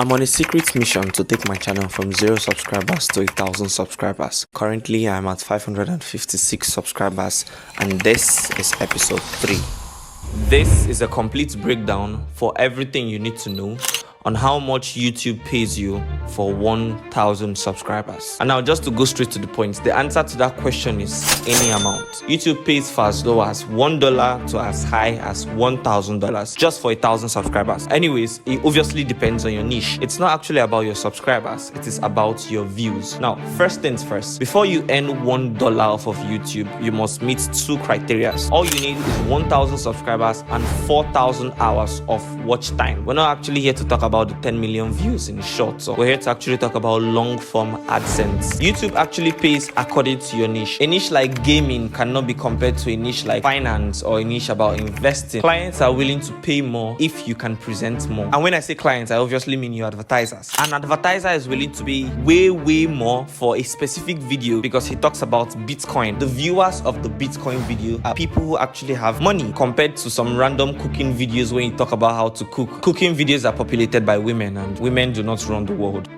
I'm on a secret mission to take my channel from 0 subscribers to 1,000 subscribers. Currently, I'm at 556 subscribers, and this is episode 3. This is a complete breakdown for everything you need to know on how much YouTube pays you for 1,000 subscribers. And now, just to go straight to the point, the answer to that question is any amount. YouTube pays for as low as $1 to as high as $1,000 just for 1,000 subscribers. Anyways, it obviously depends on your niche. It's not actually about your subscribers, it is about your views. Now, first things first, before you earn $1 off of YouTube, you must meet 2 criteria. All you need is 1,000 subscribers and 4,000 hours of watch time. We're not actually here to talk about the 10 million views in short, so we're here to actually talk about long form AdSense. YouTube actually pays according to your niche. A niche like gaming cannot be compared to a niche like finance or a niche about investing. Clients are willing to pay more if you can present more. And when I say clients, I obviously mean your advertisers. An advertiser is willing to pay way more for a specific video because he talks about Bitcoin. The viewers of the Bitcoin video are people who actually have money, compared to some random cooking videos when you talk about how to cook. Cooking videos are populated by women, and women do not run the world.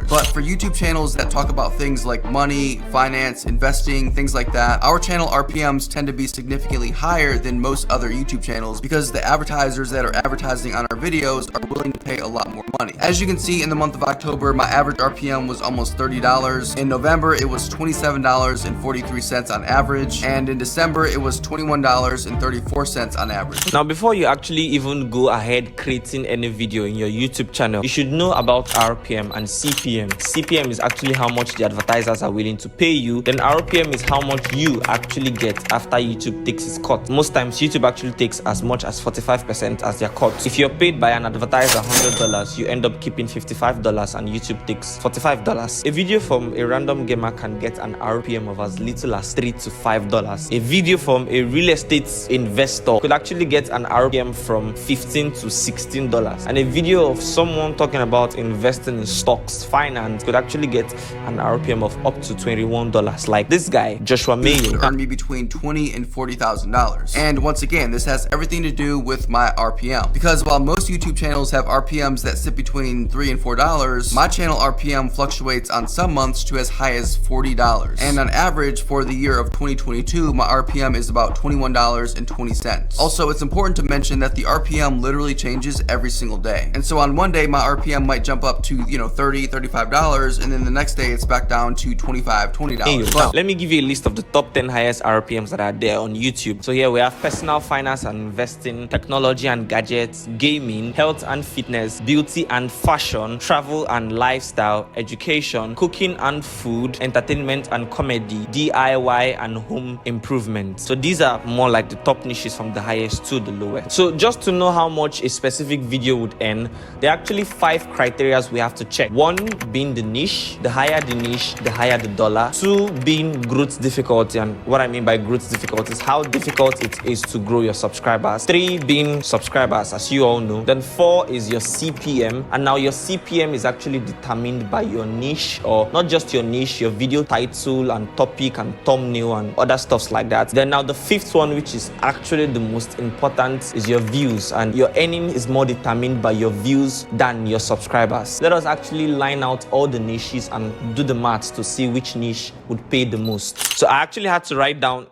But for YouTube channels that talk about things like money, finance, investing, things like that, our channel RPMs tend to be significantly higher than most other YouTube channels because the advertisers that are advertising on our videos are willing to pay a lot more money. As you can see, in the month of October, my average RPM was almost $30. In November, it was $27.43 on average. And in December, it was $21.34 on average. Now, before you actually even go ahead creating any video in your YouTube channel, you should know about RPM and CPM. CPM is actually how much the advertisers are willing to pay you. Then RPM is how much you actually get after YouTube takes its cut. Most times YouTube actually takes as much as 45% as their cut. If you're paid by an advertiser $100, you end up keeping $55 and YouTube takes $45. A video from a random gamer can get an RPM of as little as $3 to $5. A video from a real estate investor could actually get an RPM from $15 to $16. And a video of someone talking about investing in stocks, finance, could actually get an RPM of up to $21, like this guy, Joshua Mayo. Earned me between $20,000 and $40,000. And once again, this has everything to do with my RPM. Because while most YouTube channels have RPMs that sit between $3 and $4, my channel RPM fluctuates on some months to as high as $40. And on average for the year of 2022, my RPM is about $21.20. Also, it's important to mention that the RPM literally changes every single day. And so on one day, my RPM might jump up to, $30, $35, and then the next day it's back down to $25, $20. Now, let me give you a list of the top 10 highest RPMs that are there on YouTube. So here we have personal finance and investing, technology and gadgets, gaming, health and fitness, beauty and fashion, travel and lifestyle, education, cooking and food, entertainment and comedy, DIY and home improvement. So these are more like the top niches from the highest to the lowest. So just to know how much a specific video would earn, there are actually 5 criteria we have to check. 1 being the niche. The higher the niche, the higher the dollar. 2 being growth difficulty, and what I mean by growth difficulty is how difficult it is to grow your subscribers. 3 being subscribers, as you all know. Then 4 is your CPM, and now your CPM is actually determined by your niche, or not just your niche, your video title and topic and thumbnail and other stuffs like that. Then now the 5th one, which is actually the most important, is your views, and your earning is more determined by your views than your subscribers. Let us actually line out all the niches and do the maths to see which niche would pay the most. So I actually had to write down,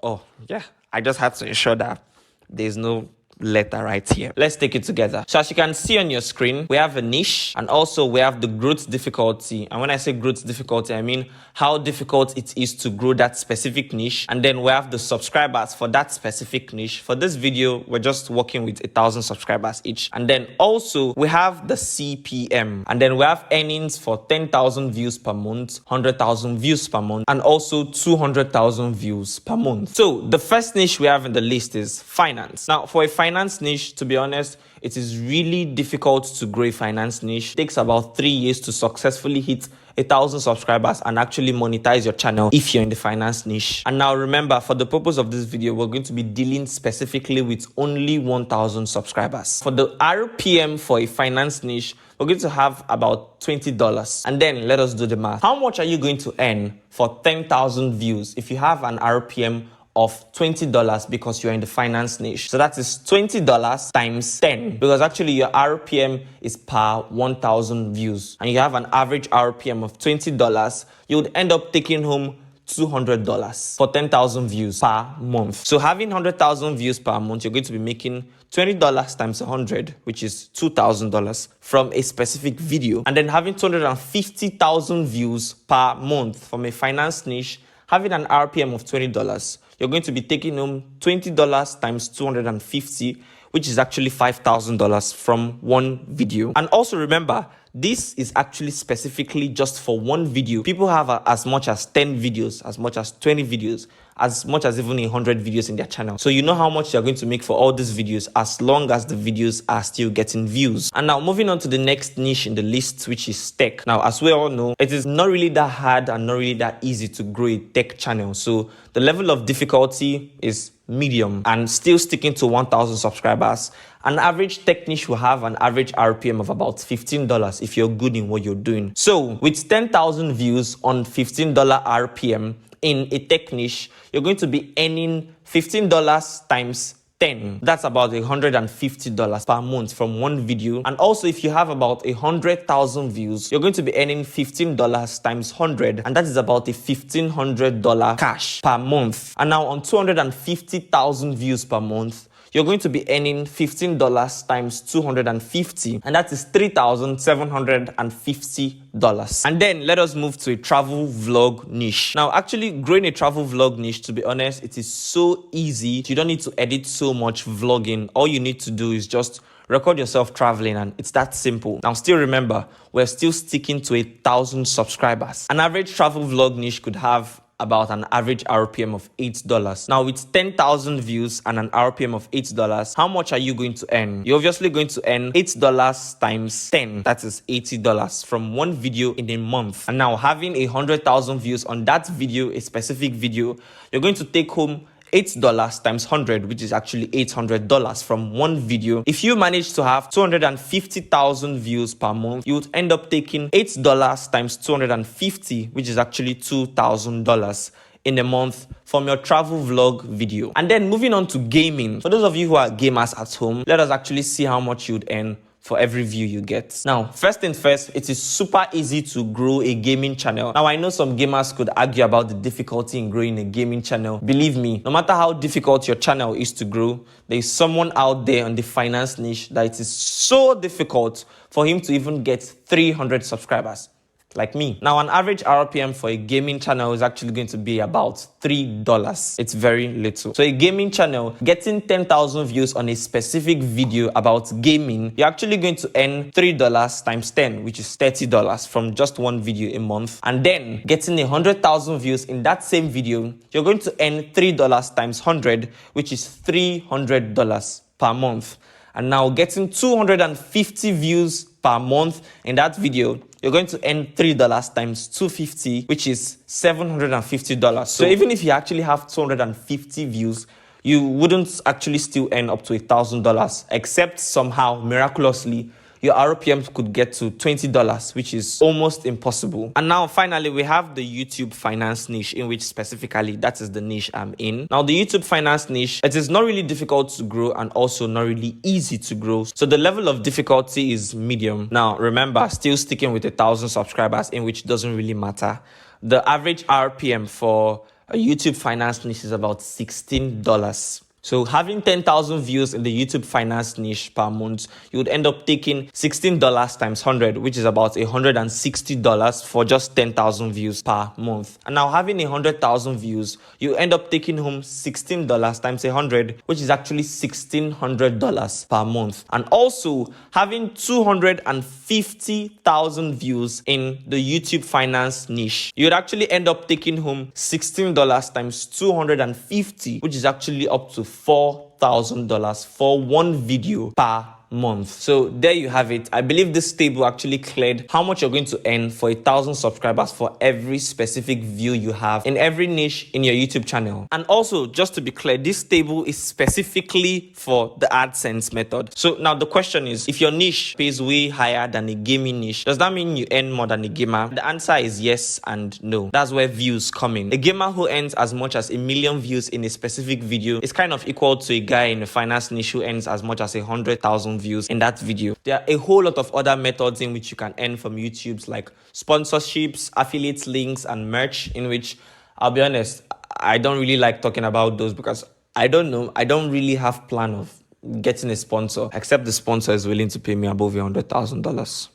I just had to ensure that there's no letter right here. Let's take it together. So as you can see on your screen, we have a niche, and also we have the growth difficulty. And when I say growth difficulty, I mean how difficult it is to grow that specific niche. And then we have the subscribers for that specific niche. For this video, we're just working with 1,000 subscribers each. And then also we have the CPM, and then we have earnings for 10,000 views per month, 100,000 views per month, and also 200,000 views per month. So the first niche we have in the list is finance. Now, for a finance niche, to be honest, it is really difficult to grow a finance niche. It takes about 3 years to successfully hit 1,000 subscribers and actually monetize your channel if you're in the finance niche. And now remember, for the purpose of this video, we're going to be dealing specifically with only 1,000 subscribers. For the RPM for a finance niche, we're going to have about $20. And then let us do the math. How much are you going to earn for 10,000 views if you have an RPM of $20 because you're in the finance niche. So that is $20 times 10, because actually your RPM is per 1,000 views and you have an average RPM of $20, you would end up taking home $200 for 10,000 views per month. So having 100,000 views per month, you're going to be making $20 times 100, which is $2,000 from a specific video. And then having 250,000 views per month from a finance niche, having an RPM of $20, you're going to be taking home $20 times 250, which is actually $5,000 from one video. And also remember, this is actually specifically just for one video. People have as much as 10 videos, as much as 20 videos, as much as even 100 videos in their channel. So you know how much you're going to make for all these videos as long as the videos are still getting views. And now moving on to the next niche in the list, which is tech. Now, as we all know, it is not really that hard and not really that easy to grow a tech channel. So the level of difficulty is medium and still sticking to 1,000 subscribers. An average tech niche will have an average RPM of about $15 if you're good in what you're doing. So with 10,000 views on $15 RPM in a tech niche, you're going to be earning $15 times 10. That's about $150 per month from one video. And also if you have about 100,000 views, you're going to be earning $15 times 100, and that is about a $1,500 cash per month. And now on 250,000 views per month, you're going to be earning $15 times 250, and that is $3,750. And then let us move to a travel vlog niche. Now, actually growing a travel vlog niche, to be honest, it is so easy. You don't need to edit so much vlogging. All you need to do is just record yourself traveling, and it's that simple. Now, still remember, we're still sticking to 1,000 subscribers. An average travel vlog niche could have about an average RPM of $8. Now, with 10,000 views and an RPM of $8, how much are you going to earn? You're obviously going to earn $8 times 10. That is $80 from one video in a month. And now having 100,000 views on that video, a specific video, you're going to take home $8 times 100, which is actually $800 from one video. If you manage to have 250,000 views per month, you would end up taking $8 times 250, which is actually $2,000 in a month from your travel vlog video. And then moving on to gaming. For those of you who are gamers at home, let us actually see how much you'd earn for every view you get. Now, first things first, it is super easy to grow a gaming channel. Now, I know some gamers could argue about the difficulty in growing a gaming channel. Believe me, no matter how difficult your channel is to grow, there is someone out there on the finance niche that it is so difficult for him to even get 300 subscribers. Like me. Now, an average RPM for a gaming channel is actually going to be about $3. It's very little. So a gaming channel getting 10,000 views on a specific video about gaming, you're actually going to earn $3 times 10, which is $30 from just one video a month. And then getting 100,000 views in that same video, you're going to earn $3 times 100, which is $300 per month. And now getting 250 views per month in that video, you're going to earn $3 times 250, which is $750. So even if you actually have 250 views, you wouldn't actually still earn up to $1,000, except somehow, miraculously, your RPM could get to $20, which is almost impossible. And now finally, we have the YouTube finance niche, in which specifically that is the niche I'm in. Now, the YouTube finance niche, it is not really difficult to grow and also not really easy to grow. So the level of difficulty is medium. Now, remember, still sticking with 1,000 subscribers, in which doesn't really matter. The average RPM for a YouTube finance niche is about $16. So having 10,000 views in the YouTube finance niche per month, you would end up taking $16 times 100, which is about $160 for just 10,000 views per month. And now having 100,000 views, you end up taking home $16 times 100, which is actually $1,600 per month. And also having 250,000 views in the YouTube finance niche, you would actually end up taking home $16 times 250, which is actually up to $4,000 for one video per month. So there you have it. I believe this table actually cleared how much you're going to earn for 1,000 subscribers for every specific view you have in every niche in your YouTube channel. And also, just to be clear, this table is specifically for the AdSense method. So now the question is, if your niche pays way higher than a gaming niche, does that mean you earn more than a gamer? The answer is yes and no. That's where views come in. A gamer who earns as much as 1 million views in a specific video is kind of equal to a guy in a finance niche who earns as much as 100,000 views in that video. There are a whole lot of other methods in which you can earn from YouTube, like sponsorships, affiliate links, and merch, in which, I'll be honest, I don't really like talking about those because I don't know. I don't really have plan of getting a sponsor, except the sponsor is willing to pay me above $100,000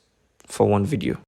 for one video.